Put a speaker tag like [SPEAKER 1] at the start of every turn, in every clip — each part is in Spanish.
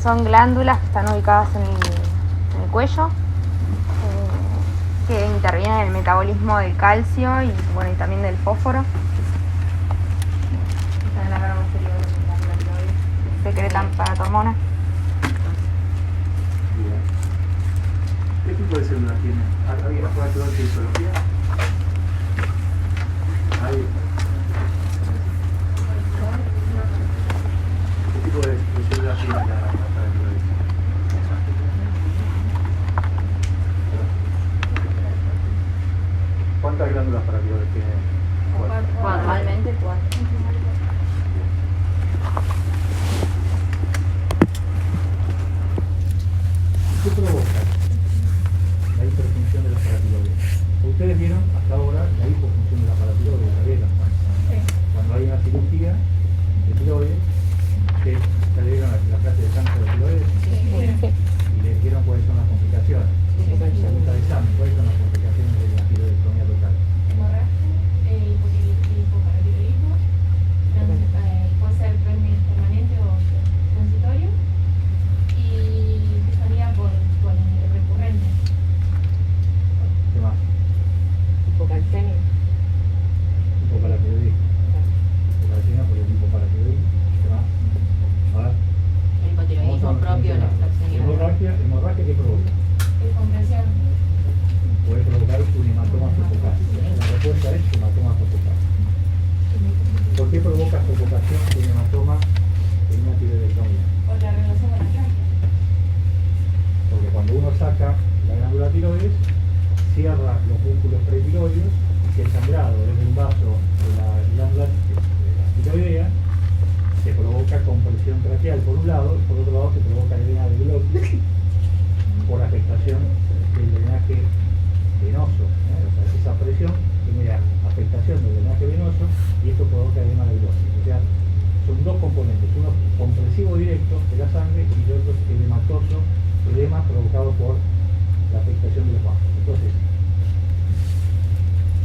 [SPEAKER 1] son glándulas que están ubicadas en el cuello, que intervienen en el metabolismo del calcio y, bueno, y también del fósforo. Están en la rama posterior de la glándula tiroides, secretan para tu hormona.
[SPEAKER 2] ¿Qué tipo de células tiene? ¿Alguien más puede ayudar de histología? ¿Hay? ¿Qué tipo de células tiene la paratiroides? ¿Cuántas glándulas paratiroides tiene?
[SPEAKER 1] Normalmente 4.
[SPEAKER 2] ¿Qué provoca la hiperfunción de la paratiroides? Ustedes vieron hasta ahora la hipofunción de la paratiroides, la vieron. Cuando hay una cirugía de tiroides, que se le dieron la clase de cáncer de tiroides y le dijeron cuáles son las complicaciones. Pregunta de examen, cuáles son las complicaciones de la tiroidectomía total.
[SPEAKER 3] Hipoparatiroidismo, puede ser permanente o transitorio, y disfonía por recurrente.
[SPEAKER 2] ¿Qué más?
[SPEAKER 4] Hipocalcemia.
[SPEAKER 2] Hipoparatiroidismo. Hipocalcemia por el hipoparatiroidismo. ¿Qué más? A ver.
[SPEAKER 4] El hipotiroidismo propio de la inflacción.
[SPEAKER 2] Hemorragia que provoca.
[SPEAKER 3] Compresión.
[SPEAKER 2] Puede provocar un hematoma sofocal. La respuesta es hematoma sofocal. ¿Por qué provoca sofocación de un hematoma en una tiroidectomía?
[SPEAKER 3] Por la relación con la tráquea.
[SPEAKER 2] Porque cuando uno saca la glándula tiroides, cierra los músculos pretiroides y el sangrado desde un vaso de la glándula tiroidea se provoca compresión traqueal por un lado, y por otro lado se provoca edema de glotis por afectación del drenaje venoso. O sea, esa presión genera afectación del drenaje venoso y esto provoca edema de glotis. O sea, son dos componentes, uno compresivo directo de la sangre y el otro edematoso, edema provocado por la afectación de los vasos. Entonces,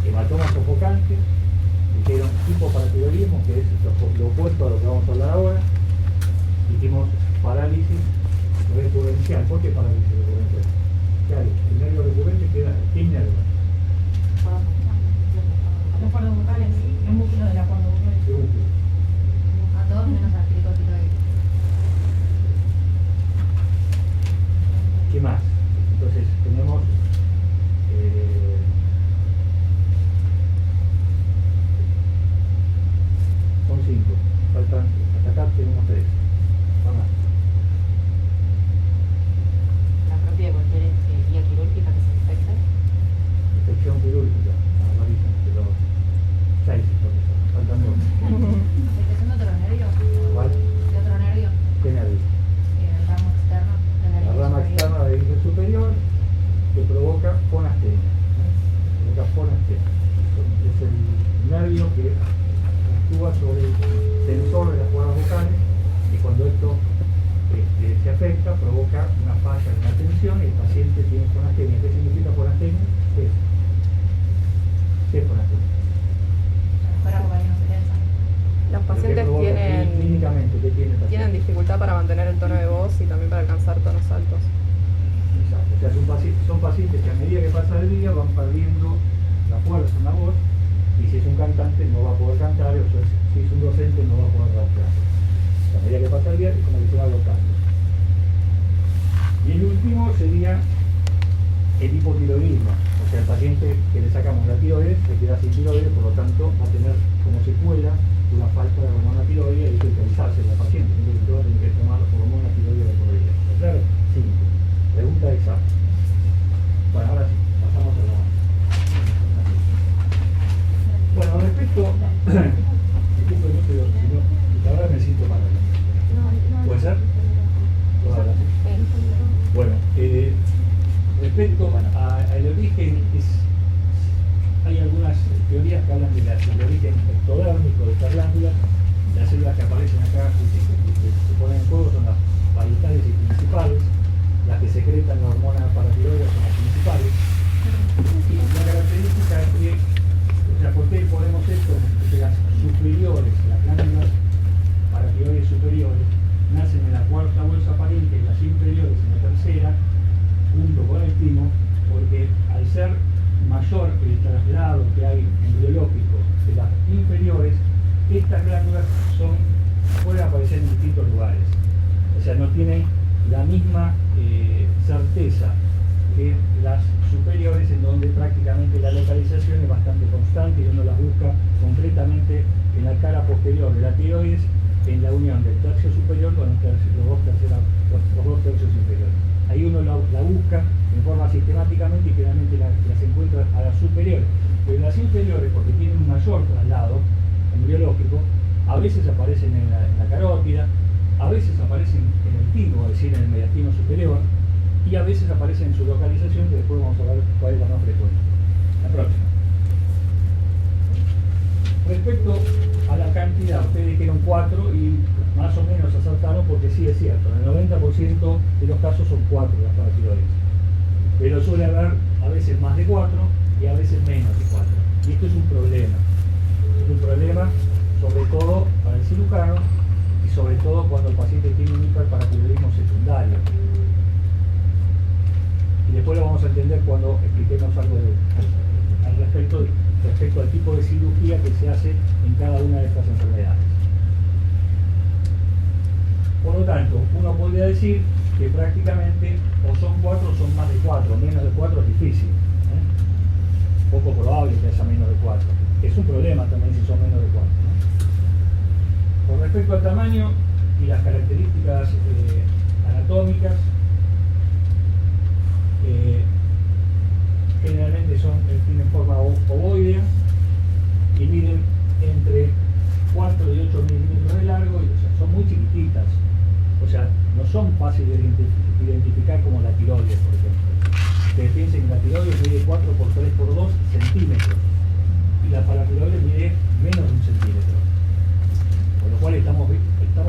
[SPEAKER 2] hematoma sofocante, dijeron hipoparatiroidismo, que es lo opuesto a lo que vamos a hablar ahora. Dijimos parálisis recurrencial. ¿Por qué parálisis recurrencial? Claro, el nervio recurrente queda en nervio.
[SPEAKER 3] Los cuerdos vocales, los músculos de la cuerda vocal.
[SPEAKER 4] A todos menos al tricotiroides.
[SPEAKER 2] ¿Qué más? Entonces tenemos son 5. Faltan, hasta acá tenemos 3. Vamos.
[SPEAKER 4] La propia de cualquier guía quirúrgica que se infecte.
[SPEAKER 2] Infección quirúrgica. Malísimo, pero 6 profesor. Faltan 2.
[SPEAKER 4] ¿Infección de otro nervio?
[SPEAKER 2] ¿Cuál?
[SPEAKER 4] ¿De otro nervio?
[SPEAKER 2] ¿Qué nervio?
[SPEAKER 4] El ramo externo del nervio
[SPEAKER 2] La rama
[SPEAKER 4] superior.
[SPEAKER 2] externa del índice superior que provoca fonastenia. Provoca fonastenia. Es el nervio que actúa sobre el sensor de las cuerdas vocales y cuando esto se afecta provoca una falla en la tensión y el paciente tiene fonastenia. ¿Qué significa fonastenia? ¿Qué es fonastenia?
[SPEAKER 3] Para como que no se tensa.
[SPEAKER 5] Los
[SPEAKER 2] ¿Pero qué
[SPEAKER 5] pacientes
[SPEAKER 2] provoca clínicamente? ¿Qué tiene el paciente?
[SPEAKER 5] tienen dificultad para mantener el tono de voz y también para alcanzar tonos altos.
[SPEAKER 2] Exacto. O sea, son pacientes que a medida que pasa el día van perdiendo la fuerza en la voz y si es un cantante no va a poder cantar, o sea, si es un docente no va a poder rapear. A medida que pasa el día es como que se va agotando. Y el último sería el hipotiroidismo, o sea, el paciente que le sacamos la tiroides se queda sin tiroides, por lo tanto va a tener como secuela una falta de hormona tiroidea y hay que realizarse en la paciente, entonces va a tener que tomar hormona tiroidea de por vida. ¿Está claro? Sí. Pregunta de examen. Bueno, ahora sí, pasamos a la... Bueno, respecto... Disculpe, no sé, si no, ahora me siento mal. ¿Puede ser? Ahora sí. Bueno, respecto al origen, hay algunas teorías que hablan del origen ectodérmico de esta glándula. Las células que aparecen acá y se ponen en juego son las parietales y principales. Las que secretan la hormona paratiroidea son las principales. Y la característica es que, o sea, ¿por qué ponemos esto? Porque las superiores, las glándulas paratiroides superiores, nacen en la cuarta bolsa pariente, busca concretamente en la cara posterior de la tiroides, en la unión del tercio superior con los dos tercios inferiores. Ahí uno la busca en forma sistemáticamente y generalmente las encuentra a las superiores. Pero las inferiores, porque tienen un mayor traslado embriológico, a veces aparecen en la carótida, a veces aparecen en el timo, es decir, en el mediastino superior, y a veces aparecen en su localización, que después vamos a ver cuál es la más frecuente. La próxima. Respecto a la cantidad, ustedes dijeron 4 y más o menos acertaron porque sí es cierto, en el 90% de los casos son 4 las paratiroides. Pero suele haber a veces más de 4 y a veces menos de 4. Y esto es un problema. Es un problema sobre todo para el cirujano y sobre todo cuando el paciente tiene un hiperparatiroidismo secundario. Y después lo vamos a entender cuando expliquemos algo al respecto al tipo de cirugía que se hace en cada una de estas enfermedades. Por lo tanto, uno podría decir que prácticamente o son 4 o son más de 4, menos de 4 es difícil. Poco probable que haya menos de 4. Es un problema también si son menos de 4. Con respecto al tamaño y las características anatómicas, generalmente tienen forma ovoidea y miden entre 4 y 8 milímetros de largo, y, o sea, son muy chiquititas, o sea, no son fáciles de identificar como la tiroides, por ejemplo. Ustedes piensen que la tiroides mide 4 por 3 por 2 centímetros y la paratiroides mide menos de un centímetro, con lo cual estamos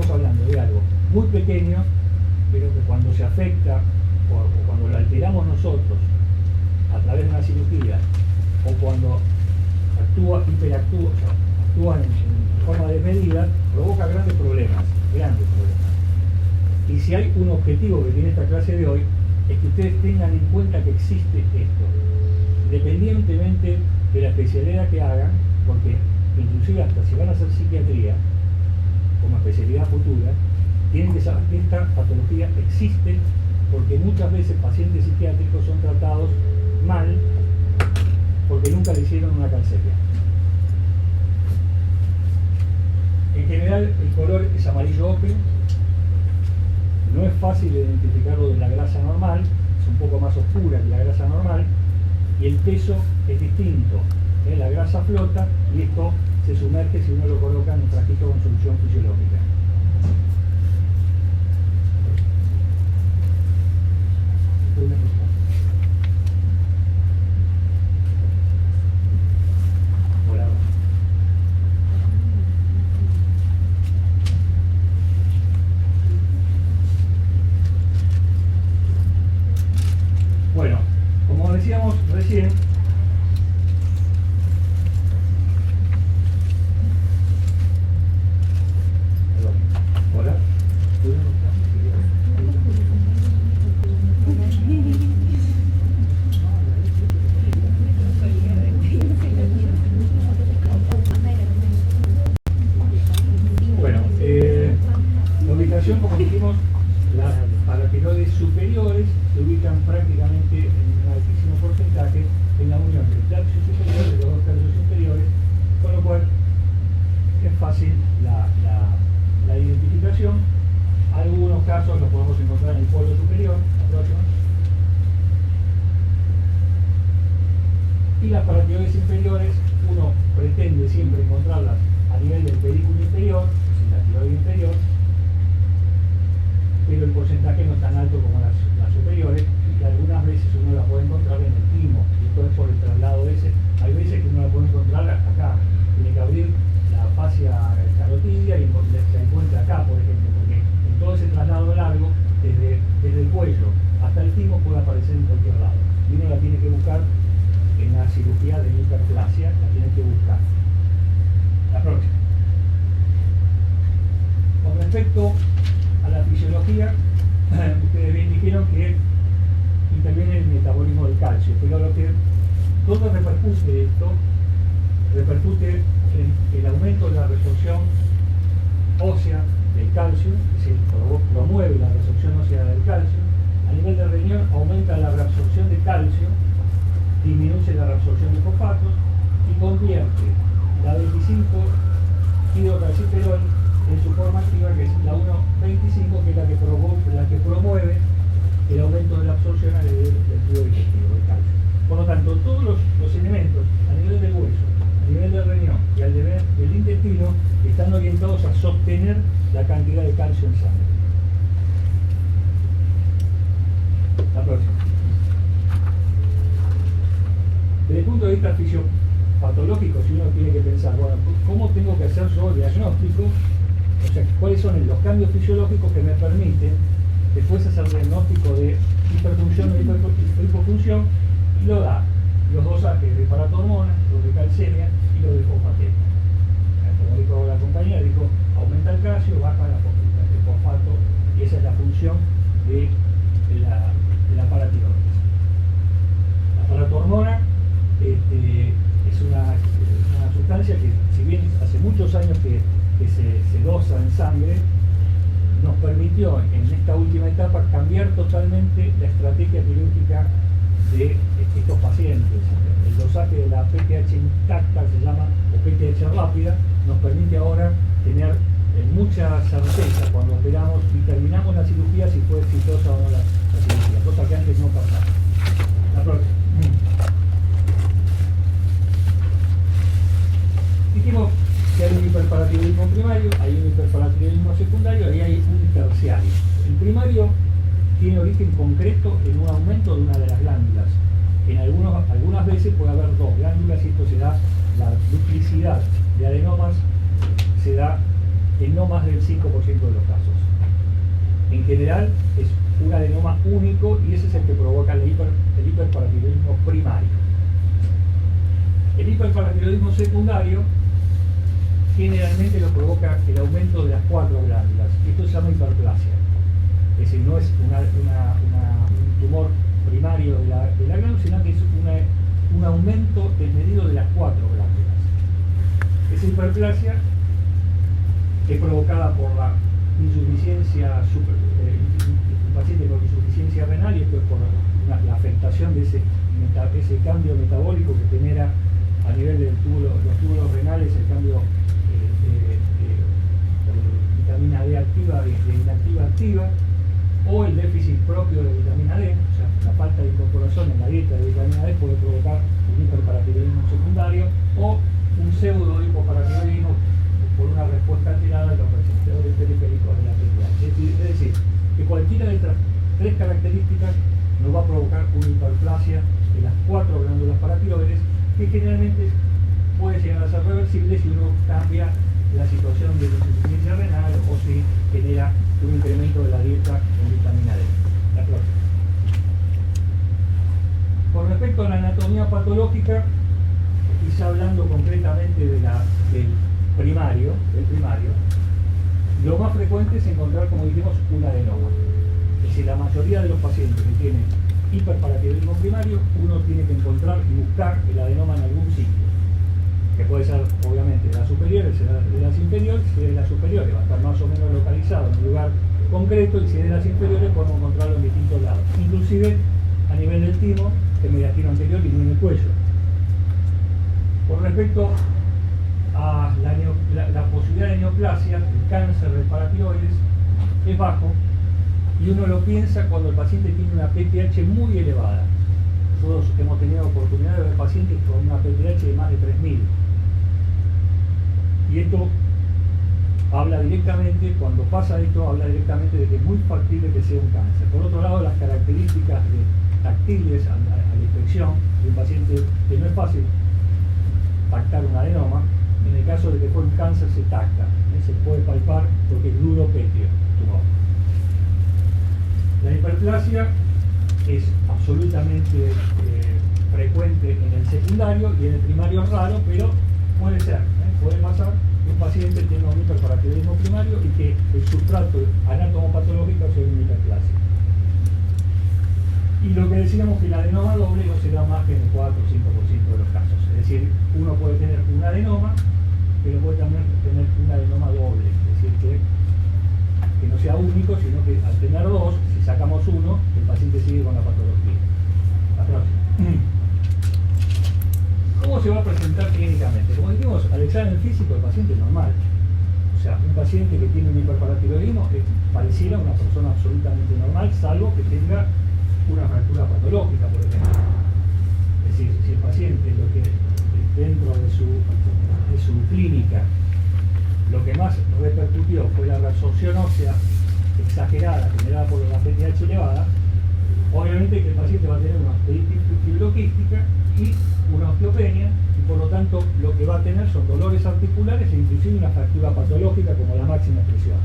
[SPEAKER 2] hablando de algo muy pequeño, pero que cuando se afecta o cuando lo alteramos nosotros a través de una cirugía, o cuando actúa en forma desmedida, provoca grandes problemas. Y si hay un objetivo que tiene esta clase de hoy, es que ustedes tengan en cuenta que existe esto, independientemente de la especialidad que hagan, porque inclusive hasta si van a hacer psiquiatría como especialidad futura, tienen que saber que esta patología existe, porque muchas veces pacientes psiquiátricos son tratados mal porque nunca le hicieron una calcemia. En general el color es amarillo ocre, no es fácil identificarlo de la grasa normal, es un poco más oscura que la grasa normal, y el peso es distinto. La grasa flota y esto se sumerge si uno lo coloca en un frasquito con solución fisiológica. Hola. Bueno, como decíamos recién, perdón. 1,25-hidrocalciferol en su forma activa, que es la 1,25, que es la que promueve el aumento de la absorción del tubo digestivo, del calcio. Por lo tanto, todos los elementos a nivel del hueso, a nivel del riñón y al nivel del intestino están orientados a sostener la cantidad de calcio en sangre. La próxima. Desde el punto de vista fisiopatológico, si uno tiene que pensar, bueno, ¿cómo tengo que hacer yo el diagnóstico? O sea, ¿cuáles son los cambios fisiológicos que me permiten después hacer el diagnóstico de hiperfunción o hipofunción? Y lo da los dosajes de paratormona, los de calcemia y los de fosfateto. Como dijo la compañera, dijo, aumenta el calcio, baja el fosfato, y esa es la función de la paratiroides. La paratormona es una sustancia que, si bien hace muchos años que se dosa en sangre, nos permitió en esta última etapa cambiar totalmente la estrategia quirúrgica de estos pacientes. El dosaje de la PTH intacta, se llama, o PTH rápida, nos permite ahora tener mucha certeza cuando operamos y terminamos la cirugía si fue exitosa o no la cirugía, cosa que antes no pasaba. La próxima. Dijimos que hay un hiperparatiroidismo primario, hay un hiperparatiroidismo secundario y hay un terciario. El primario tiene origen concreto en un aumento de una de las glándulas. Algunas veces puede haber dos glándulas y esto se da, la duplicidad de adenomas se da en no más del 5% de los casos. En general es un adenoma único y ese es el que provoca el hiperparatiroidismo primario. El hiperparatiroidismo secundario generalmente lo provoca el aumento de las 4 glándulas. Esto se llama hiperplasia. Es decir, no es un tumor primario de la glándula, sino que es un aumento desmedido de las 4 glándulas. Esa hiperplasia es provocada por la insuficiencia, un paciente con insuficiencia renal, y esto es por la afectación de ese cambio metabólico que genera a nivel de los túbulos renales, el cambio de vitamina D activa, de inactiva a activa, o el déficit propio de vitamina D, o sea, la falta de incorporación en la dieta de vitamina D puede provocar un hiperparatiroidismo secundario o un pseudo hipoparatiroidismo por una respuesta alterada de los receptores periféricos de la PTH. Es decir, que cualquiera de estas 3 características nos va a provocar una hiperplasia de las 4 glándulas paratiroides, que generalmente puede llegar a ser reversible si uno cambia la situación de insuficiencia renal o si genera un incremento de la dieta en vitamina D. La próxima. Con respecto a la anatomía patológica, quizá hablando concretamente del primario, lo más frecuente es encontrar, como dijimos, un adenoma. Es decir, la mayoría de los pacientes que tienen hiperparatiroidismo primario, uno tiene que encontrar y buscar el adenoma en algún sitio, que puede ser obviamente de las superiores, de las inferiores. Si es de las superiores va a estar más o menos localizado en un lugar concreto, y si es de las inferiores podemos encontrarlo en distintos lados, inclusive a nivel del timo, del mediastino anterior y en el cuello. Por respecto a la posibilidad de neoplasia, el cáncer del paratiroides es bajo, y uno lo piensa cuando el paciente tiene una PTH muy elevada. Nosotros hemos tenido oportunidad de ver pacientes con una PTH de más de 3000. Y esto habla directamente, cuando pasa esto, habla directamente de que es muy factible que sea un cáncer. Por otro lado, las características táctiles a la inspección de un paciente, que no es fácil pactar un adenoma, en el caso de que fue un cáncer se tacta, se puede palpar porque es duro pétreo, tumor. La hiperplasia es absolutamente frecuente en el secundario, y en el primario es raro, pero puede ser, puede pasar que un paciente tenga un hiperparatiroidismo primario y que el sustrato anatomopatológico sea una hiperplasia. Y lo que decíamos, que el adenoma doble no se da más que en el 4 o 5% de los casos. Es decir, uno puede tener un adenoma, pero puede también tener un adenoma doble. Es decir, que no sea único, sino que al tener 2, si sacamos uno, el paciente sigue con la patología. La próxima. ¿Cómo ¿Cómo se va a presentar clínicamente? Como dijimos, al examen físico el paciente es normal. O sea, un paciente que tiene un hiperparatiroidismo pareciera una persona absolutamente normal, salvo que tenga una fractura patológica, por ejemplo. Es decir, si el paciente lo que dentro de su clínica lo que más repercutió fue la reabsorción ósea exagerada generada por la PTH elevada, obviamente que el paciente va a tener una osteotitis fibroquística y una osteopenia, y por lo tanto lo que va a tener son dolores articulares e inclusive una fractura patológica como la máxima expresión.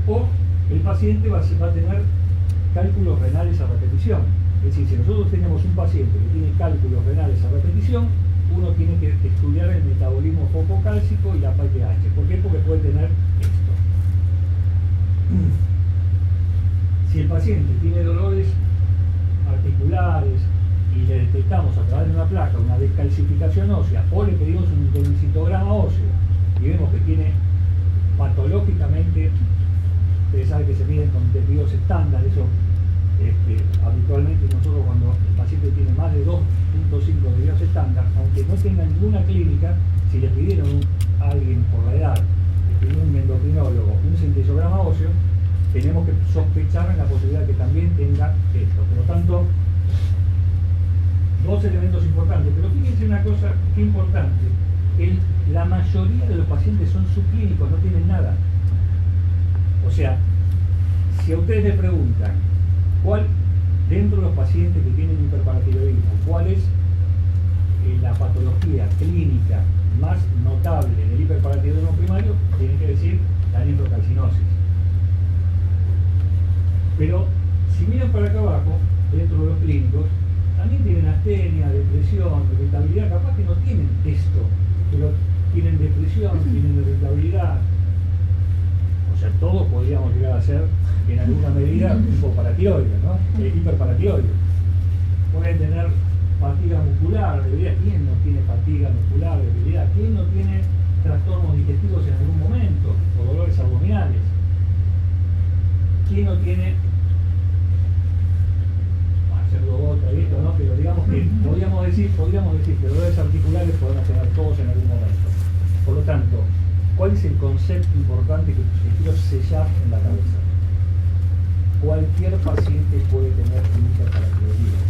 [SPEAKER 2] O el paciente va a tener cálculos renales a repetición. Es decir, si nosotros tenemos un paciente que tiene cálculos renales a repetición, uno tiene que estudiar el metabolismo fococálcico y la PTH. ¿Por qué? Porque puede tener esto. Si el paciente tiene dolores articulares y le detectamos a través de una placa una descalcificación ósea o le pedimos un densitograma óseo y vemos que tiene patológicamente, ustedes saben que se miden con desvíos estándar, eso habitualmente nosotros cuando el paciente tiene más de 2.5 desvíos estándar, aunque no tenga ninguna clínica, si le pidieron a alguien por la edad, le pidieron un endocrinólogo, un centellograma óseo, tenemos que sospechar en la posibilidad de que también tenga esto. Por lo tanto, dos elementos importantes, pero fíjense una cosa que importante, la mayoría de los pacientes son subclínicos, no tienen nada. O sea, si a ustedes les preguntan cuál, dentro de los pacientes que tienen hiperparatiroidismo, cuál es la patología clínica más notable del hiperparatiroidismo primario, tienen que decir la nefrocalcinosis. Pero si miran para acá abajo, dentro de los clínicos, también tienen astenia, depresión, irritabilidad, capaz que no tienen esto, pero tienen depresión, tienen irritabilidad. O sea, todos podríamos llegar a ser, en alguna medida, hipoparatiroideo, ¿no? Hiperparatiroideo. Pueden tener fatiga muscular, debilidad. ¿Quién no tiene fatiga muscular, debilidad? ¿Quién no tiene trastornos digestivos en algún momento? O dolores abdominales. ¿Quién no tiene otra y esto, ¿no? Pero digamos que podríamos decir que dolores articulares podemos tener todos en algún momento. Por lo tanto, ¿cuál es el concepto importante que quiero sellar en la cabeza? Cualquier paciente puede tener un hiperparatiroidismo.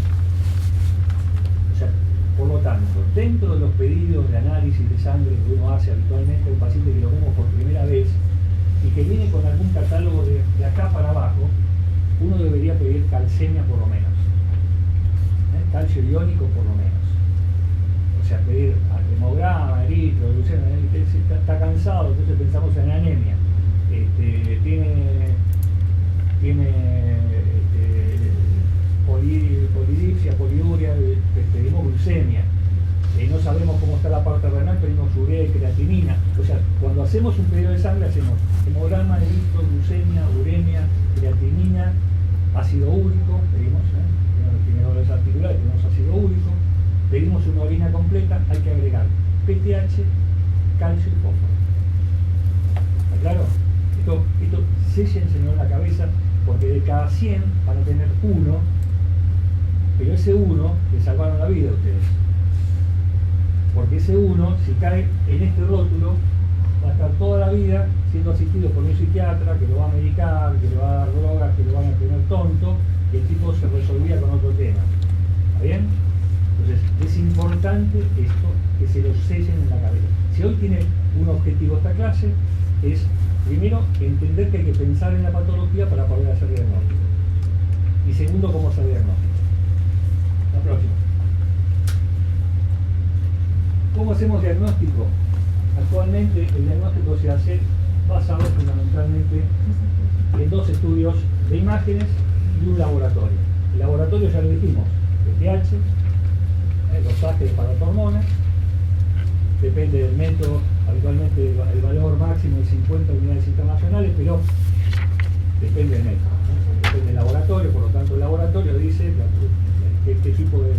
[SPEAKER 2] O sea, por lo tanto, dentro de los pedidos de análisis de sangre que uno hace habitualmente a un paciente que lo vemos por primera vez y que viene con algún catálogo de acá para abajo, uno debería pedir calcemia por lo menos. Calcio iónico por lo menos. O sea, pedir hemograma, eritro, glucemia, está cansado, entonces pensamos en anemia. Tiene polidipsia, poliuria, pedimos glucemia. No sabemos cómo está la parte renal, pedimos urea y creatinina. O sea, cuando hacemos un pedido de sangre hacemos hemograma, eritro, glucemia, uremia, creatinina, ácido úrico, pedimos, tiene dolores articulares, tenemos ácido úrico, pedimos una orina completa, hay que agregar PTH, calcio y fósforo. ¿Está claro? Esto séllenselo en la cabeza, porque de cada 100 van a tener uno, pero ese uno le salvaron la vida a ustedes. Porque ese uno, si cae en este rótulo, va a estar toda la vida siendo asistido por un psiquiatra que lo va a medicar, que le va a dar drogas, que lo van a tener tonto, y el tipo se resolvía con otro tema. ¿Está bien? Entonces, es importante esto, que se lo sellen en la cabeza. Si hoy tiene un objetivo esta clase, es primero entender que hay que pensar en la patología para poder hacer diagnóstico. Y segundo, cómo hacer diagnóstico. La próxima. ¿Cómo hacemos diagnóstico? Actualmente el diagnóstico se hace basado fundamentalmente en dos estudios de imágenes y un laboratorio. El laboratorio ya lo dijimos, PTH, dosaje de paratormonas, depende del método, habitualmente el valor máximo es 50 unidades internacionales, pero depende del método, depende del laboratorio, por lo tanto el laboratorio dice qué tipo de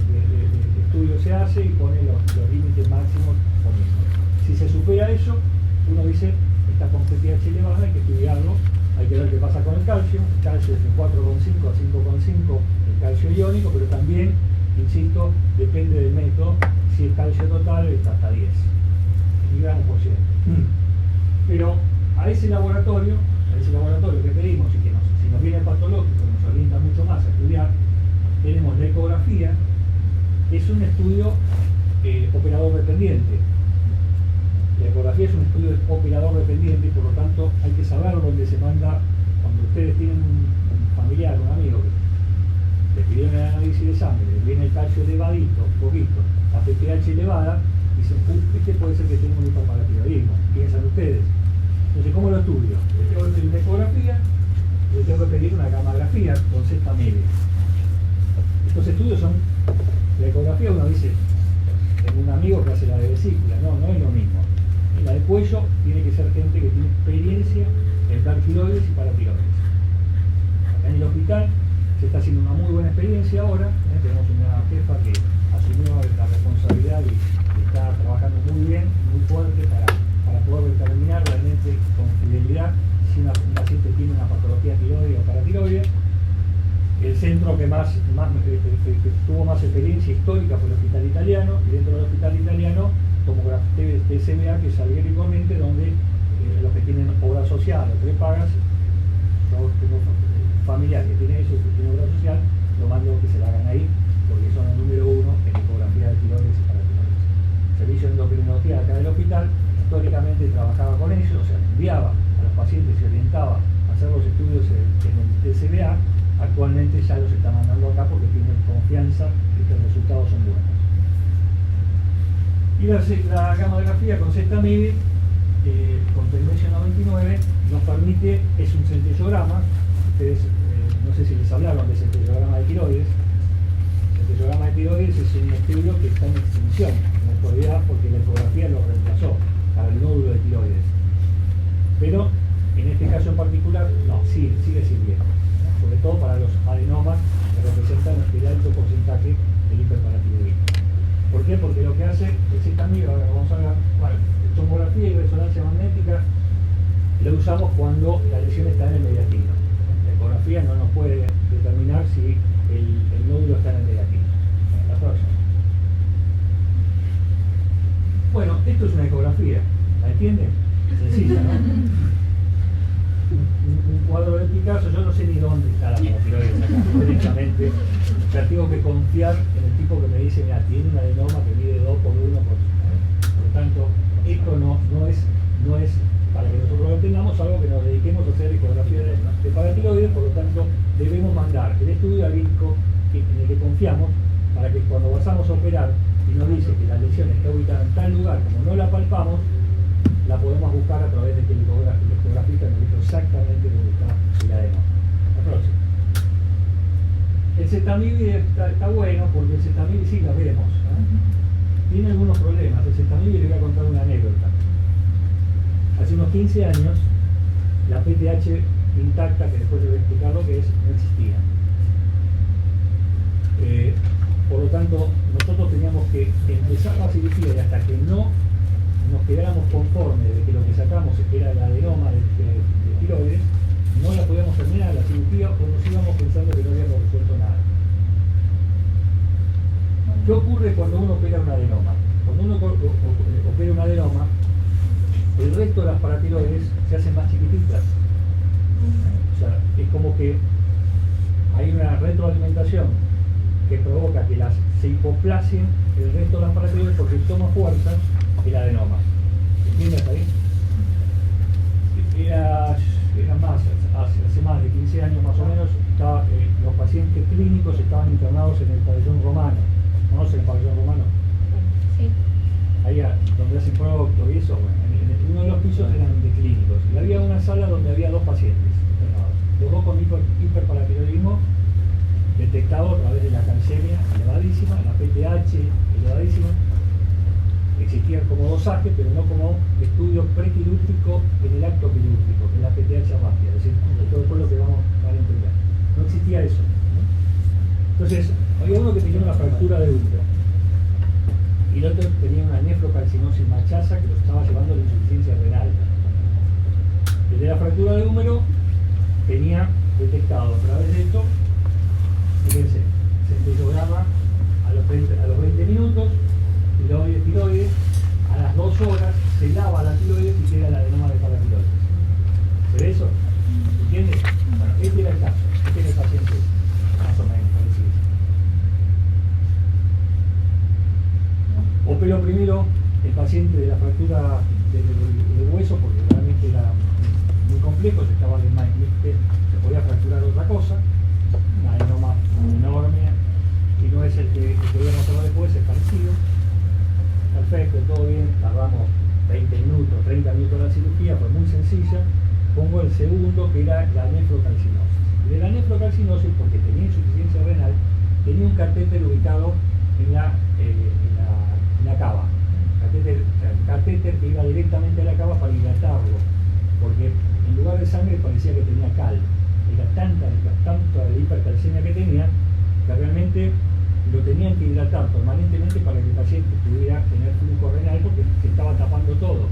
[SPEAKER 2] estudio se hace y pone los límites máximos por eso. Si se supera eso, uno dice, está con PTH elevada, hay que estudiarlo, hay que ver qué pasa con el calcio es de 4,5 a 5,5 el calcio iónico, pero también, insisto, normal es hasta 10 miligramos por ciento. Pero a ese laboratorio que pedimos y que si nos viene el patológico nos orienta mucho más a estudiar, tenemos la ecografía, que es un estudio operador dependiente. La ecografía es un estudio operador dependiente y por lo tanto hay que saber dónde se manda. Cuando ustedes tienen un familiar, un amigo que le pidieron el análisis de sangre, viene el calcio elevadito, un poquito, la PTH elevada, dicen, este puede ser que tenga un hiperparatiroidismo, piensan ustedes. Entonces, ¿cómo lo estudio? Le tengo que pedir una ecografía, le tengo que pedir una gamografía con sexta media. Estos estudios son, la ecografía uno dice, tengo un amigo que hace la de vesícula, no es lo mismo. En la de cuello tiene que ser gente que tiene experiencia en hipertiroides y paratiroides. Acá en el hospital se está haciendo una muy buena experiencia ahora, tenemos una jefa que asumió la responsabilidad y está trabajando muy bien, muy fuerte para poder determinar realmente con fidelidad si un paciente tiene una patología tiroide o paratiroide. El centro que tuvo más experiencia histórica fue el Hospital Italiano, y dentro del Hospital Italiano tomografía TSMA, que es abierto y corriente, donde los que tienen obra social o prepagas, yo tengo familiar que tiene eso, que tiene obra social, lo mando que se la hagan ahí, porque son el número 1 en ecografía de tiroides y paratiroides. El servicio de endocrinología acá del hospital históricamente trabajaba con ellos, o sea, enviaba a los pacientes y orientaba a hacer los estudios en el TSMA. Actualmente ya los está mandando acá porque tienen confianza de que los resultados son buenos. Y la gamografía con sexta media, con tendencia 99, nos permite, es un centellograma. Ustedes, no sé si les hablaron de centellograma de tiroides. El centellograma de tiroides es un estudio que está en extinción en la actualidad porque la ecografía lo reemplazó para el nódulo de tiroides. Pero en este caso en particular, no, sigue sirviendo. Sobre todo para los adenomas que representan el alto porcentaje del hiperparatiroidismo. ¿Por qué? Porque lo que hace el Z-MIG, ahora vamos a ver, bueno, tomografía y resonancia magnética lo usamos cuando la lesión está en el mediastino. La ecografía no nos puede determinar si el nódulo está en el mediastino. La próxima. Bueno, esto es una ecografía, ¿la entienden? Sencilla, ¿no? Un cuadro de Picasso, yo no sé ni dónde está la paratiroides acá, directamente. O sea, tengo que confiar en el tipo que me dice, mira, tiene un adenoma que mide 2 por 1 por tanto, esto no es para que nosotros lo tengamos, algo que nos dediquemos a hacer ecografía de paratiroides, por lo tanto, debemos mandar el estudio al INCO en el que confiamos, para que cuando vayamos a operar y nos dice que la lesión está ubicada en tal lugar, como no la palpamos, la podemos buscar a través de que el ecografista nos dijo exactamente dónde está el adenoma. La próxima. El Z-MIG está bueno porque el Z-MIG sí lo vemos. Tiene algunos problemas. El Z-MIG le voy a contar una anécdota. Hace unos 15 años, la PTH intacta, que después les voy a explicar lo que es, no existía. Por lo tanto, nosotros teníamos que empezar la cirugía y hasta que no nos quedáramos conformes de que lo que sacamos era el adenoma de tiroides, no la podíamos terminar la cirugía o nos íbamos pensando que no habíamos resuelto nada. ¿Qué ocurre cuando uno opera un adenoma? Cuando uno opera un adenoma, el resto de las paratiroides se hacen más chiquititas. O sea, es como que hay una retroalimentación que provoca que se hipoplasien el resto de las paratiroides porque toma fuerza el adenoma. ¿Entiendes ahí? Era más, hace más de 15 años más o menos, los pacientes clínicos estaban internados en el pabellón romano. ¿Conocen el pabellón romano?
[SPEAKER 1] Sí.
[SPEAKER 2] Ahí donde hacen producto y eso, bueno, en uno de los pisos eran de clínicos. Y había una sala donde había 2 pacientes internados. Los 2 con hiperparatiroidismo detectado a través de la calcemia elevadísima, la PTH elevadísima. Existían como dosaje, pero no como estudio prequirúrgico en el acto quirúrgico, que es la PTH rápida, es decir, todo lo que vamos a entender. No existía eso. Entonces, había uno que tenía una fractura de útero y el otro tenía una nefrocalcinosis machaza que lo estaba llevando a la insuficiencia renal. El de la fractura de húmero tenía detectado a través de esto, fíjense, centellograma a los 20 minutos, tiroides, a las 2 horas se lava la tiroides y queda el adenoma de paratiroides. ¿Se ve eso? ¿Entiendes? Bueno, este era el caso, este era el paciente, más o menos parecido. Operó primero el paciente de la fractura del hueso, porque realmente era muy complejo, se podía fracturar otra cosa, un adenoma enorme, y no es el que voy a mostrar después, es parecido. Perfecto, todo bien, tardamos 20 minutos, 30 minutos la cirugía, fue muy sencilla. Pongo el segundo, que era la nefrocalcinosis. De la nefrocalcinosis, porque tenía insuficiencia renal, tenía un catéter ubicado en la cava. Un catéter que iba directamente a la cava para hidratarlo, porque en lugar de sangre parecía que tenía cal. Era tanta la hipercalcemia que tenía, que realmente lo tenían que hidratar permanentemente para que el paciente pudiera tener flujo renal, porque se estaba tapando todo.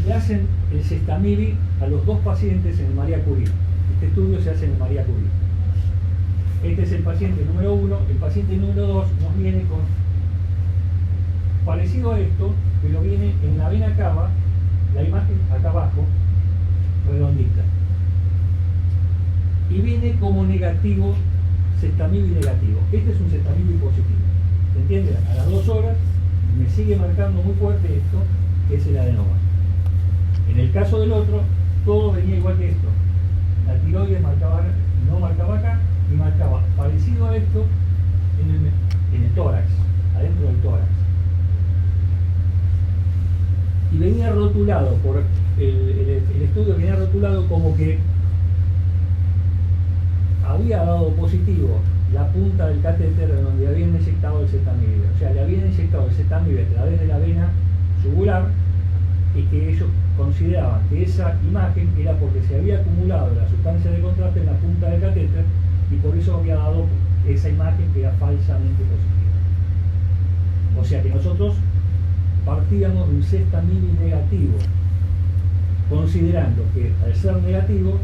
[SPEAKER 2] Le hacen el Sestamibi a los 2 pacientes en el María Curie. Este estudio se hace en el María Curie. Este es el paciente número 1. El paciente número 2 nos viene con parecido a esto, pero viene en la vena cava, la imagen acá abajo, redondita. Y viene como negativo, Sestamibi negativo. Este es un Sestamibi positivo. ¿Se entiende? A las 2 horas me sigue marcando muy fuerte esto, que es el adenoma. En el caso del otro, todo venía igual que esto. La tiroides no marcaba acá, y marcaba parecido a esto en el tórax, adentro del tórax. Y venía rotulado, por el estudio venía rotulado como que había dado positivo la punta del catéter donde habían inyectado el Sestamibi. O sea, le habían inyectado el Sestamibi a través de la vena jugular, y que ellos consideraban que esa imagen era porque se había acumulado la sustancia de contraste en la punta del catéter, y por eso había dado esa imagen que era falsamente positiva. O sea que nosotros partíamos de un Sestamibi negativo, considerando que al ser negativo,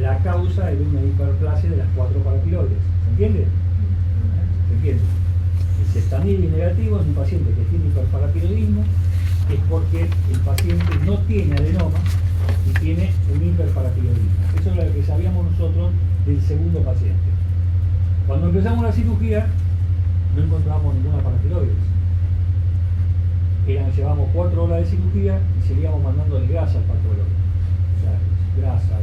[SPEAKER 2] la causa era una hiperplasia de las 4 paratiroides. ¿Se entiende? ¿Se entiende? El Sestamibi negativo es un paciente que tiene hiperparatiroidismo, es porque el paciente no tiene adenoma y tiene un hiperparatiroidismo. Eso es lo que sabíamos nosotros del segundo paciente. Cuando empezamos la cirugía, no encontrábamos ninguna paratiroides. Llevamos 4 horas de cirugía y seguíamos mandando de grasa al patólogo. O sea, grasa.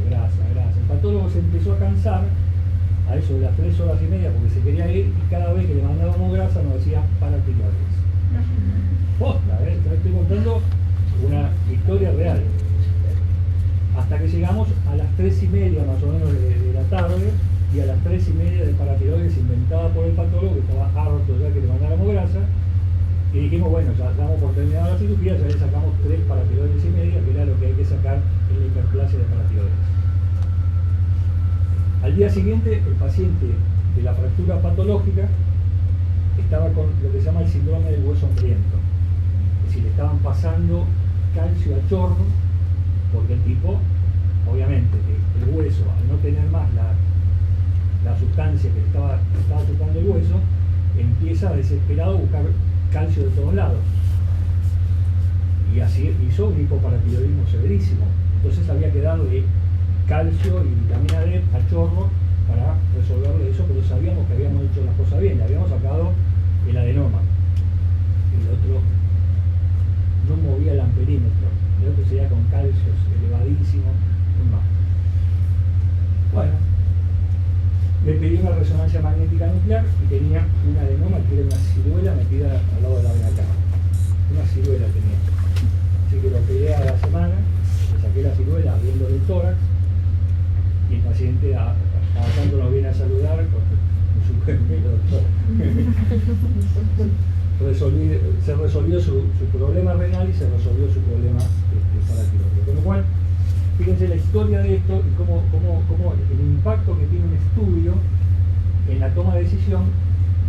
[SPEAKER 2] El patólogo se empezó a cansar a eso de las 3 horas y media porque se quería ir, y cada vez que le mandábamos grasa nos decía paratiroides. Posta, estoy contando una historia real. Hasta que llegamos a las 3:30 más o menos de la tarde, y a las 3:30 de paratiroides inventada por el patólogo, que estaba harto ya que le mandáramos grasa, y dijimos, bueno, ya damos por terminada la cirugía, ya le sacamos 3 paratiroides y media, que era lo que hay que sacar en la hiperplasia de paratiroides. Al día siguiente, el paciente de la fractura patológica estaba con lo que se llama el síndrome del hueso hambriento. Es decir, le estaban pasando calcio a chorro, porque el tipo, obviamente, que el hueso, al no tener más la sustancia que estaba chupando el hueso, empieza desesperado a buscar calcio de todos lados. Y así hizo un hipoparatiroidismo severísimo. Entonces había que darle calcio y vitamina D a chorro para resolverle eso, pero sabíamos que habíamos hecho las cosas bien, le habíamos sacado el adenoma. El otro no movía el amperímetro, el otro seguía con calcios elevadísimos, muy mal. Bueno, le pedí una resonancia magnética nuclear y tenía un adenoma que era una ciruela metida al lado de la vena cava. Una ciruela tenía. Así que lo operé a la semana, le saqué la ciruela abriendo el tórax, y el paciente tanto nos viene a saludar con su buen pelo, doctor. Se resolvió su problema renal y se resolvió su problema paratiroideo. Con lo cual, fíjense la historia de esto y cómo el impacto que tiene un estudio en la toma de decisión,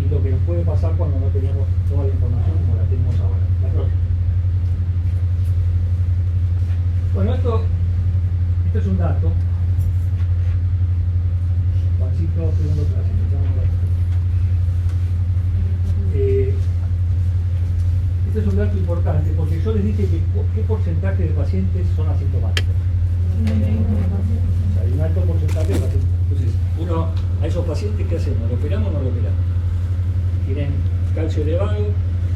[SPEAKER 2] y lo que nos puede pasar cuando no teníamos toda la información como la tenemos ahora. La próxima. Bueno, esto es un dato. Juancito, segundo clase, empezamos la dato importante, porque yo les dije que qué porcentaje de pacientes son asintomáticos. O sea, hay un alto porcentaje de pacientes. Entonces, a esos pacientes, ¿qué hacemos? ¿Lo operamos o no lo operamos? Tienen calcio elevado,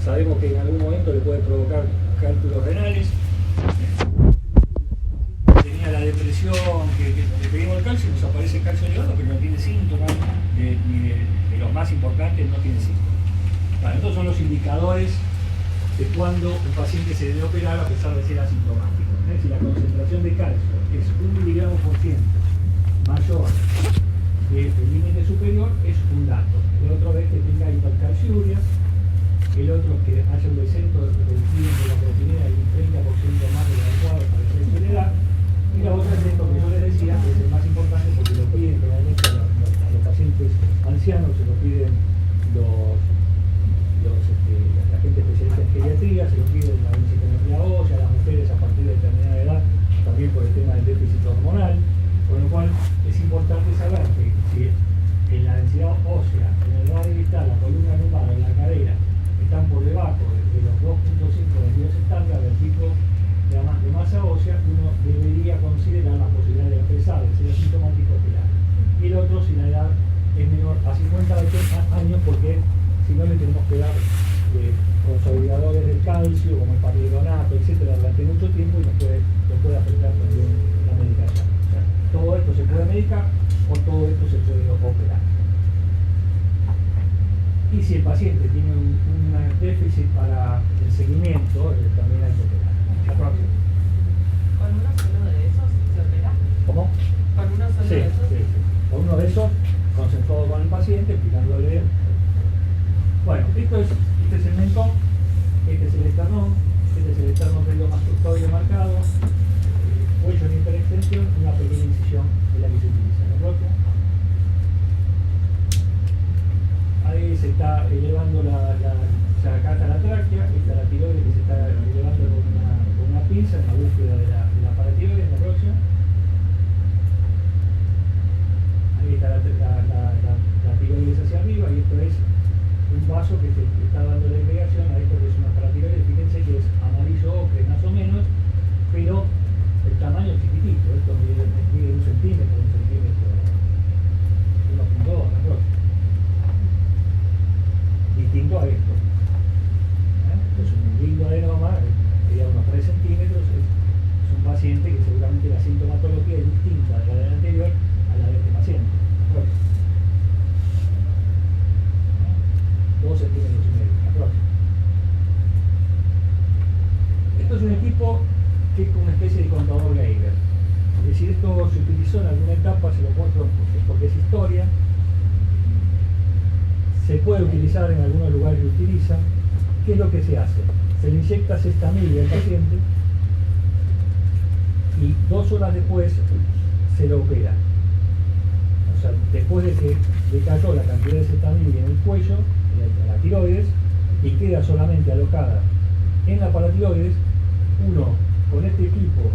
[SPEAKER 2] sabemos que en algún momento le puede provocar cálculos renales. Tenía la depresión, que le pedimos el calcio y nos aparece calcio elevado, pero no tiene síntomas, ni de los más importantes no tiene síntomas. Bueno, estos son los indicadores de cuando un paciente se debe operar a pesar de ser asintomático. Si la concentración de calcio es 1 miligramo por ciento mayor que el límite superior, es un dato. El otro es que tenga hipercalciuria, el otro es que haya un descenso del tiempo de la proteína del 30% más de la adecuada para el sexo y la edad. Y la otra es esto que yo les decía, que es el más importante porque lo piden generalmente a los pacientes ancianos, se lo piden la gente especialista en geriatría, se lo piden la densitometría ósea, las mujeres a partir de determinada edad, también por el tema del déficit hormonal, con lo cual es importante saber que si en la densidad ósea, en el radio vital, la columna lumbar, en la cadera, están por debajo de los 2.5 medidos estándar del tipo de masa ósea, uno debería considerar la posibilidad de empezar de ser asintomático operar. Y el otro, si la edad es menor a 50 años, porque si no le tenemos que dar consolidadores del calcio, como el parlidonato, etcétera, durante mucho tiempo y nos puede afectar también la medicación. O sea, todo esto se puede medicar o todo esto se puede operar. Y si el paciente tiene un déficit para el seguimiento, también hay que operar. La próxima.
[SPEAKER 4] ¿Con uno solo de esos se opera?
[SPEAKER 2] ¿Cómo?
[SPEAKER 4] ¿Con uno solo
[SPEAKER 2] Sí,
[SPEAKER 4] de esos?
[SPEAKER 2] sí. Con uno de esos, concentrado con el paciente, explicándole. Bueno, este es el mentón, este es el esternón, este es el esternocleidomastoideo marcado, cuello en hiperextensión, una pequeña incisión de la que se utiliza. ¿No? Próximo. Ahí se está elevando acá está la tráquea, esta es la tiroides que se está elevando con una pinza en la búsqueda de la paratiroides. La próxima. Ahí está la tiroides hacia arriba y esto es un vaso que se está dando la irrigación a esto que es una paratiroides. Fíjense que es amarillo ocre más o menos, pero el tamaño es chiquitito, esto mide 1 centímetro, 1,2 la próxima. Distinto a esto. Es un lindo adenoma, sería unos 3 centímetros, es un paciente que seguramente la sintomatología es distinta de la del anterior a la de este paciente. 2 centímetros y medio. La próxima. Esto es un equipo que es como una especie de contador Geiger. Es decir, esto se utilizó en alguna etapa, se lo muestro porque es historia. Se puede utilizar en algunos lugares, se utiliza. ¿Qué es lo que se hace? Se le inyecta cestamide al paciente y 2 horas después se lo opera. O sea, después de que decayó la cantidad de cestamide en el cuello, en la tiroides, y queda solamente alojada en la paratiroides, uno con este equipo,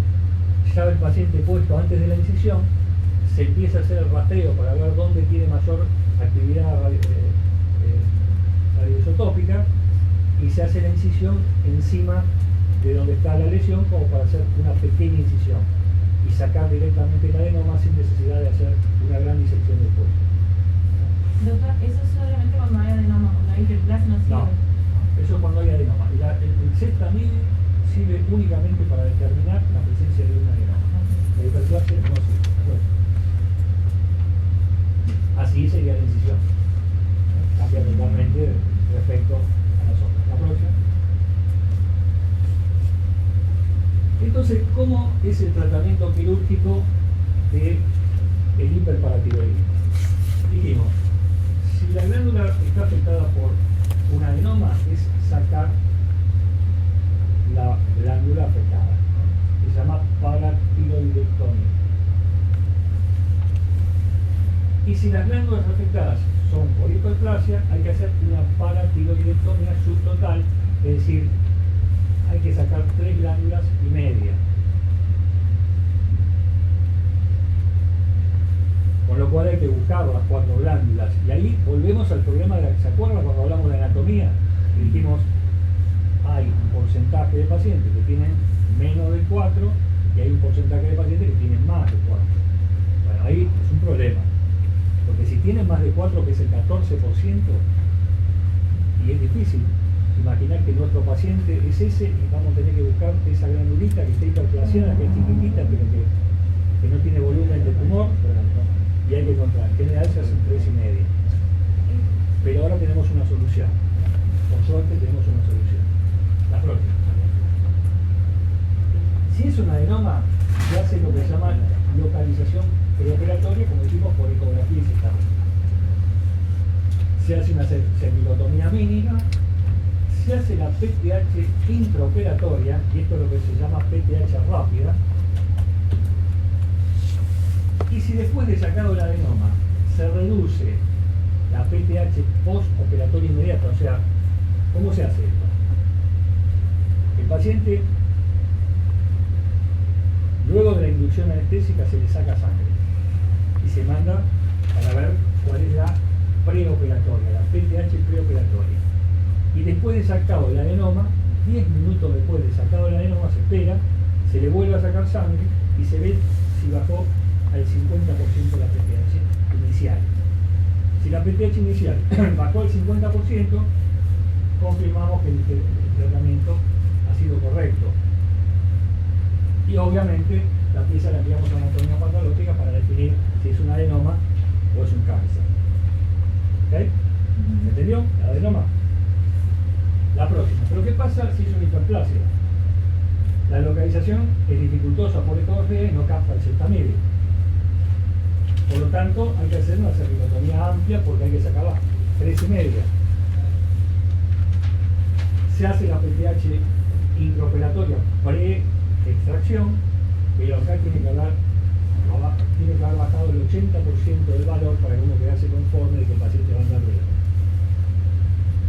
[SPEAKER 2] ya el paciente puesto antes de la incisión, se empieza a hacer el rastreo para ver dónde tiene mayor actividad radioisotópica y se hace la incisión encima de donde está la lesión como para hacer una pequeña incisión y sacar directamente el adenoma sin necesidad de hacer una gran disección del cuello.
[SPEAKER 3] Doctor, eso es solamente cuando hay adenoma, cuando hay hiperplasia no sirve.
[SPEAKER 2] No, eso es cuando hay adenoma. Y el cestamide sirve únicamente para determinar la presencia de un adenoma. La hiperplasia no sirve. Así sería la incisión. Cambia totalmente respecto a las otras. La próxima. Entonces, ¿cómo es el tratamiento quirúrgico del hiperparatiroidismo? Dijimos, si la glándula está afectada por un adenoma, es sacar la glándula afectada. Se llama paratiroidectomía. Y si las glándulas afectadas son por hiperplasia, hay que hacer una paratiroidectomía subtotal, es decir, hay que sacar 3 glándulas y media. Con lo cual hay que buscar las 4 glándulas. Y ahí volvemos al problema de ¿se acuerdan cuando hablamos de anatomía? Y dijimos, hay un porcentaje de pacientes que tienen menos de 4 y hay un porcentaje de pacientes que tienen más de 4. Bueno, ahí es un problema. Porque si tienen más de 4, que es el 14%, y es difícil imaginar que nuestro paciente es ese y vamos a tener que buscar esa granulita que está hiperplasionada, que es chiquitita, pero que no tiene volumen de tumor, y hay que encontrar. En general se hacen 3,5. Pero ahora tenemos una solución. Por suerte tenemos una solución. La próxima. Si es un adenoma, se hace lo que se llama localización preoperatoria, como decimos, por ecografía y CT. Se hace una cervicotomía mínima, se hace la PTH intraoperatoria, y esto es lo que se llama PTH rápida. Y si después de sacado el adenoma se reduce la PTH postoperatoria inmediata, o sea, ¿cómo se hace esto? El paciente, luego de la inducción anestésica, se le saca sangre y se manda para ver cuál es la preoperatoria, la PTH preoperatoria. Y después de sacado el adenoma, 10 minutos después de sacado el adenoma, se espera, se le vuelve a sacar sangre y se ve si bajó al 50% la PTH inicial. Si la PTH inicial bajó al 50%, confirmamos que el tratamiento ha sido correcto. Y obviamente la pieza la enviamos a anatomía patológica para definir si es un adenoma o es un cáncer. ¿Ok? ¿Se entendió? El adenoma. La próxima. ¿Pero qué pasa si es una hiperplasia? La localización es dificultosa por ecografía y no capta el Z medio. Por lo tanto, hay que hacer una cervicotomía amplia porque hay que sacarla 3,5. Se hace la PTH intraoperatoria pre-extracción, pero acá tiene que haber bajado el 80% del valor para que uno quedase conforme de que el paciente va a andar bien.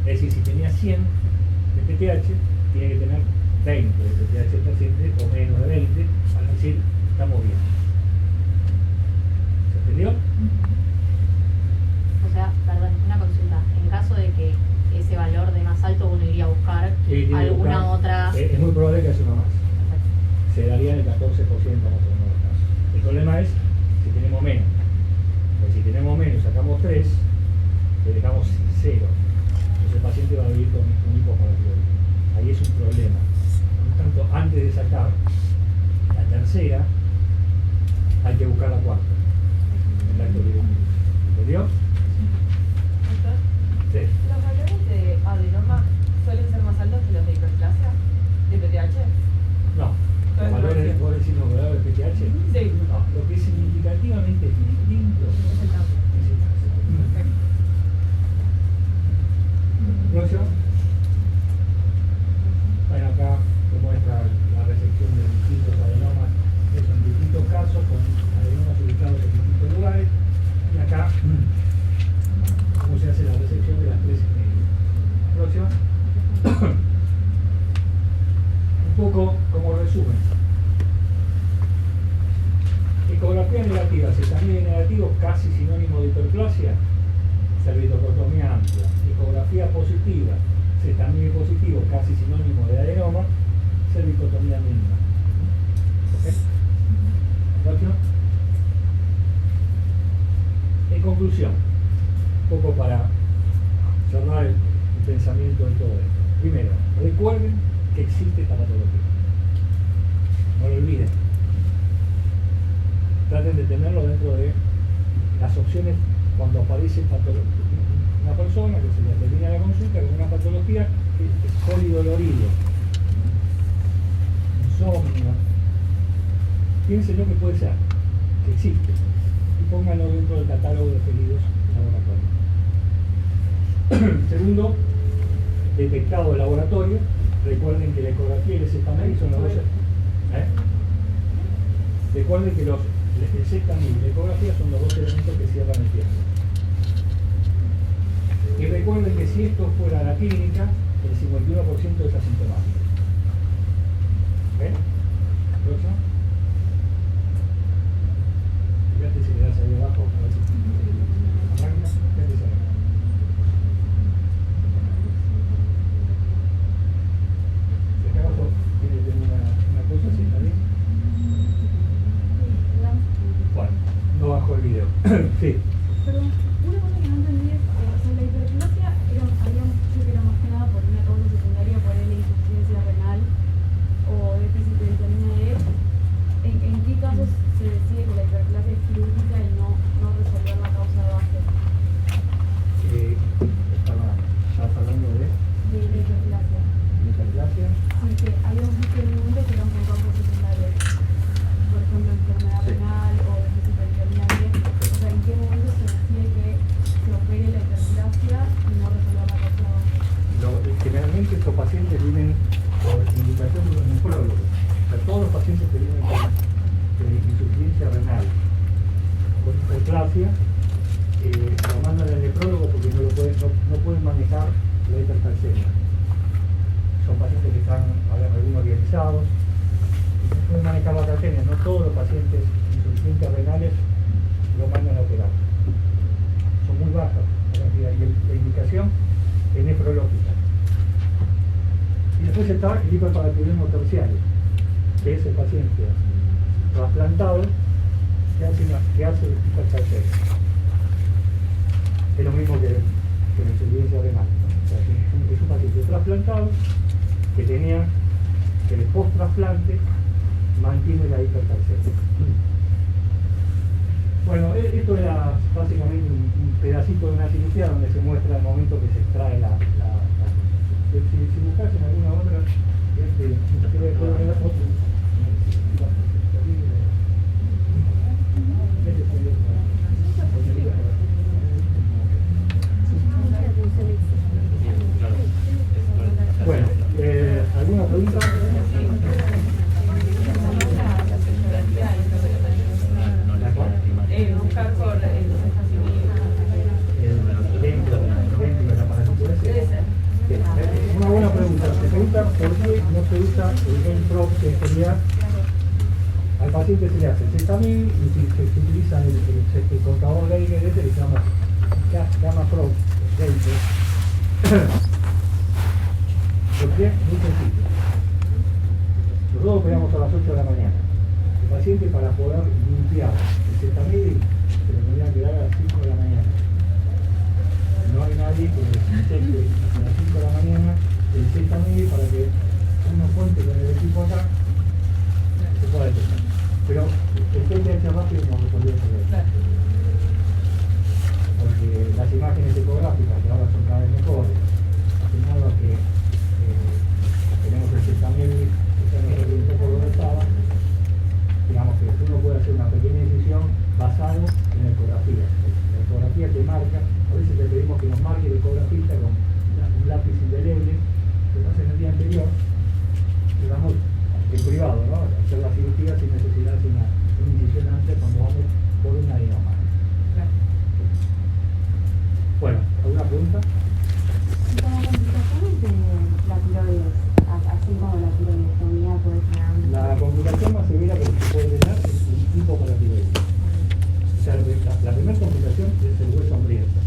[SPEAKER 2] Es decir, si tenía 100 de PTH, tiene que tener 20 de PTH el paciente o menos de 20 para decir estamos bien. ¿Se entendió?
[SPEAKER 4] O sea, perdón, una consulta. En caso de que ese valor de más alto uno iría a buscar alguna otra...
[SPEAKER 2] Es muy probable que haya una más. Se daría el 14% más o menos de los casos. El problema es si tenemos menos. Pues si tenemos menos, sacamos 3, le dejamos 0. Entonces el paciente va a vivir con un hipoparatiroidismo. Ahí es un problema. Por lo tanto, antes de sacar la tercera, hay que buscar la cuarta. En la actualidad. ¿Entendió? Sí.
[SPEAKER 6] ¿Los valores de adenoma suelen ser más altos que los de hiperplasia? ¿De PTH?
[SPEAKER 2] No. ¿Los valores, vos decís los valores de PTH?
[SPEAKER 6] Sí.
[SPEAKER 2] No. Lo que es significativamente distinto
[SPEAKER 6] Es el cáncer.
[SPEAKER 2] es el cáncer. Próximo. Bueno, acá te muestra la resección de distintos adenomas, eso en distintos casos, con adenomas ubicados en distintos lugares. Y acá, cómo se hace la resección de las 3,5. Próximo. Un poco como resumen. Ecografía negativa, cesamide negativo, casi sinónimo de hiperplasia, cervicotomía amplia. Ecografía positiva, cesamide positivo, casi sinónimo de adenoma, cervicotomía mínima. ¿Ok? Próximo. En conclusión, un poco para cerrar el pensamiento de todo esto. Primero, recuerden que existe esta patología. No lo olviden. Traten de tenerlo dentro de las opciones cuando aparece patología. Una persona que se le termina la consulta con una patología que es polidolorido, insomnio. Piénsenlo que puede ser, que existe, y pónganlo dentro del catálogo de pedidos laboratorios. Segundo, detectado el laboratorio. Recuerden que la ecografía y el ZMI son los dos. Recuerden que el ZMI y la ecografía son los dos elementos que cierran el tiempo. Y recuerden que si esto fuera la clínica, el 51% es asintomático. ¿Ven? Próximo. Fíjate si le das ahí abajo, a ver si arranca. Fíjate si arranca. Se acaba generalmente estos pacientes vienen por indicación de un nefrólogo. O sea, todos los pacientes que vienen con insuficiencia renal, con hiperplasia, lo mandan al nefrólogo porque no pueden manejar la hipercalcemia. Son pacientes que están algunos dializados, no pueden manejar la calcemia. No todos los pacientes insuficientes renales lo mandan a operar. Son muy bajas la cantidad y la indicación es nefrológica. Y después está el hiperparatiroidismo terciario, que es el paciente trasplantado que hace hipercalcemia. Es lo mismo que la insuficiencia renal, ¿no? O sea, es un paciente trasplantado que el post-trasplante mantiene la hipercalcemia. Bueno, esto era básicamente un pedacito de una cirugía donde se muestra el momento que se extrae la si buscas en alguna otra, puedo ver otro. Bueno, ¿alguna pregunta?
[SPEAKER 6] Buscar por
[SPEAKER 2] dentro del aparatito ese. Una buena pregunta. Se pregunta por qué no se usa el GamePro, que sería al paciente se le hace el Zetamil y se utiliza el contador Geiger ese que se llama Gamma Pro Geiger. ¿Por qué? Muy sencillo. Nosotros operamos a las 8 de la mañana. El paciente, para poder limpiar el Zetamil, se le tendría que dar a las 5 de la mañana. No hay nadie que le inyecte a las 5 de la mañana el Zetamil para que uno cuente con el equipo acá se pueda detectar. Pero el PTH rápido nos resolvió el problema. Porque las imágenes ecográficas, que ahora son cada vez mejores, señalan que tenemos el Zetamil que está un poco donde estaba. Digamos que uno puede hacer una pequeña decisión basado en la ecografía. La ecografía te marca, a veces le pedimos que nos marque el ecografista con un lápiz indeleble, que no hace en el día anterior, digamos, en privado, ¿no? Hacer la cirugía sin necesidad de una incisión antes cuando vamos por un adenoma. Bueno, ¿alguna pregunta?
[SPEAKER 7] Como complicaciones de la tiroides, así como la tiroidectomía puede generar.
[SPEAKER 2] La complicación más severa que se puede tener es un hipoparatiroidismo. O sea, la primera complicación es el hueso hambriento.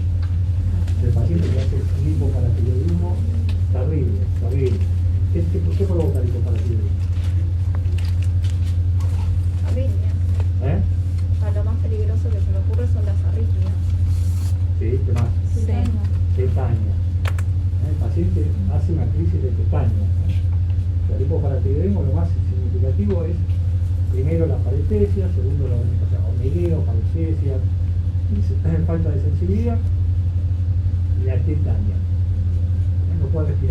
[SPEAKER 2] El paciente que hace un hipoparatiroidismo terrible, terrible. ¿Qué provoca el hipoparatiroidismo?
[SPEAKER 5] Arritmias. O sea, lo más peligroso que se me ocurre son las arritmias.
[SPEAKER 2] Sí, ¿qué más? Tetania. El paciente hace una crisis de tetania. El hipoparatiroidismo, lo más significativo es primero la parestesia, segundo la hormigueo, parestesia, falta de sensibilidad y la tetania. No puede respirar.